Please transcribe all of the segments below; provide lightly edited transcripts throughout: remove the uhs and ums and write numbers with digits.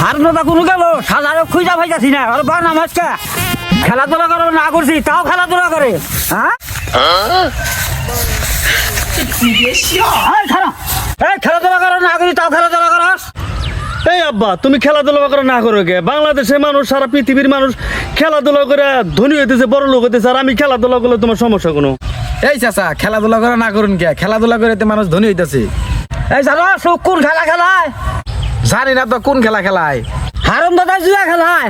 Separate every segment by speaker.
Speaker 1: আর নদা কোনো গেল সাজারে খুঁজা পাইতাছি না আর বা নামাজকে খেলাধুলা করে না করছি তাও খেলাধুলা করে হ্যাঁ খেলাধুলা করে না করি তাও খেলাধুলা করস।
Speaker 2: এই আব্বা তুমি খেলাধুলা করে না করো কে? বাংলাদেশের মানুষ সারা পৃথিবীর মানুষ খেলাধুলা করে ধনী হইতেছে বড় লোক হইতেছে আর আমি খেলাধুলা করলে তোমার সমস্যা কোনো?
Speaker 3: এই চাচা খেলাধুলা করে না করুন কে? খেলাধুলা করে তো মানুষ ধনী হইতেছে।
Speaker 1: এই জানো কোন খেলা খেলায়?
Speaker 3: জানি না তো কোন খেলা খেলায়।
Speaker 1: হারম দাদা জুয়া খেলায়।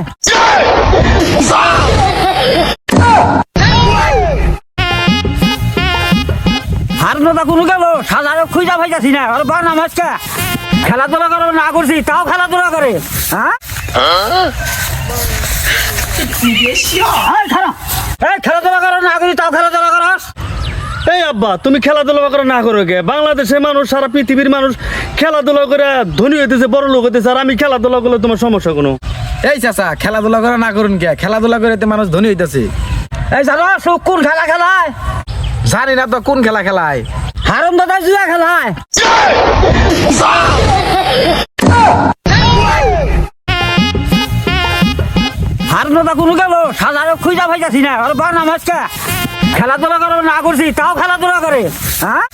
Speaker 1: হার দাদা কোনো গেল সাজারে খুঁজা পাইতাছি না আর বা নামাজকে খেলাধুলা করে না করছি তাও খেলাধুলা করে হ্যাঁ খেলাধুলা করে না করি তাও খেলাধুলা করস।
Speaker 2: এই আব্বা তুমি খেলাধুলা করে না করো কে? বাংলাদেশের মানুষ সারা পৃথিবীর মানুষ খেলাধুলা করে ধনী হইতেছে বড় লোক হইতেছে আর আমি খেলাধুলা করলে তোমার সমস্যা কোনো?
Speaker 3: এই চাচা খেলাধুলা করে না করুন কে? খেলাধুলা করে তো মানুষ ধনী হইতেছে।
Speaker 1: এই জানো কোন খেলা খেলায়?
Speaker 3: জানি না তো কোন খেলা খেলায়।
Speaker 1: হারম দাদা জুয়া খেলায়। হার দাদা কোনো গেল সাজারে খুঁজা পাইতাছি না আর বা নামাজকে খেলাধুলা করে না করছি তাও খেলাধুলা করে হ্যাঁ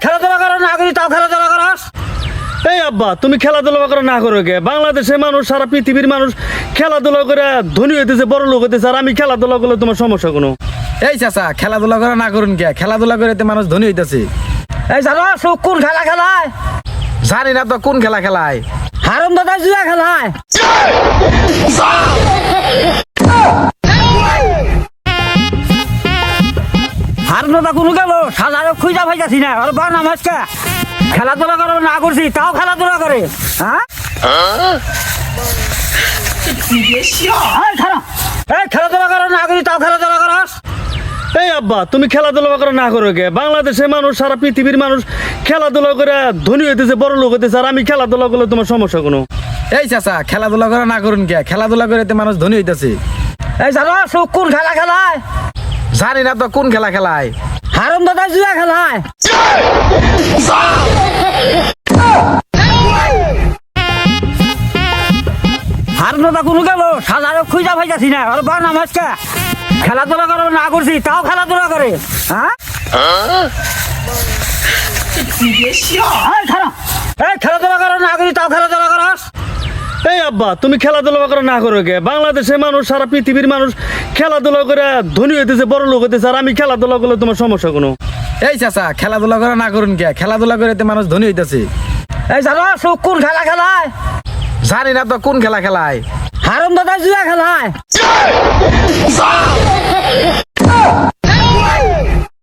Speaker 1: খেলাধুলা করে না করি তাও খেলাধুলা করস।
Speaker 2: এই আব্বা তুমি খেলাধুলা করে না করো কে? বাংলাদেশের মানুষ সারা পৃথিবীর মানুষ খেলাধুলা করে ধনী হইতেছে বড় লোক হইতেছে আর আমি খেলাধুলা করলে তোমার সমস্যা কোনো?
Speaker 3: এই চাচা খেলাধুলা করে না করুন কে? খেলাধুলা করে তো মানুষ ধনী হইতেছে।
Speaker 1: এই জানো কোন খেলা খেলায়?
Speaker 3: জানি না তো কোন খেলা খেলায়।
Speaker 1: হারম দাদা জুয়া খেলায়। হার দাদা কোনো গেল সাজারে খুঁজা পাইতাছি না আর বা নামাজকে খেলাধুলা করে না করছি তাও খেলাধুলা করে হ্যাঁ খেলাধুলা করে না করি তাও খেলাধুলা করস।
Speaker 2: এই আব্বা তুমি খেলাধুলা করে না করো কে? বাংলাদেশের মানুষ সারা পৃথিবীর মানুষ খেলাধুলা করে ধনী হইতেছে বড় লোক হইতেছে আর আমি খেলাধুলা করলে তোমার সমস্যা কোনো?
Speaker 3: এই চাচা খেলাধুলা করে না করুন কে? খেলাধুলা করে তো মানুষ ধনী হইতেছে।
Speaker 1: এই জানো কোন খেলা খেলায়?
Speaker 3: জানি না তো কোন খেলা খেলায়।
Speaker 1: হারম দাদা জুয়া খেলায়। হার দাদা কোনো গেল সাজারে খুঁজা পাইতাছি না আর বা নামাজকে খেলাধুলা করে না করছি তাও খেলাধুলা করে হ্যাঁ খেলাধুলা করে না করি তাও খেলাধুলা করস।
Speaker 2: এই আব্বা তুমি খেলাধুলা করে না করো কে? বাংলাদেশের মানুষ সারা পৃথিবীর মানুষ খেলাধুলা করে ধনী হইতেছে বড় লোক হইতেছে আর আমি খেলাধুলা করলে তোমার সমস্যা কোনো?
Speaker 3: এই চাচা খেলাধুলা করে না করুন কে? খেলাধুলা করে তো মানুষ ধনী হইতেছে।
Speaker 1: এই জানো কোন খেলা খেলায়?
Speaker 3: জানি না তো কোন খেলা খেলায়।
Speaker 1: হারম দাদা জুয়া খেলায়।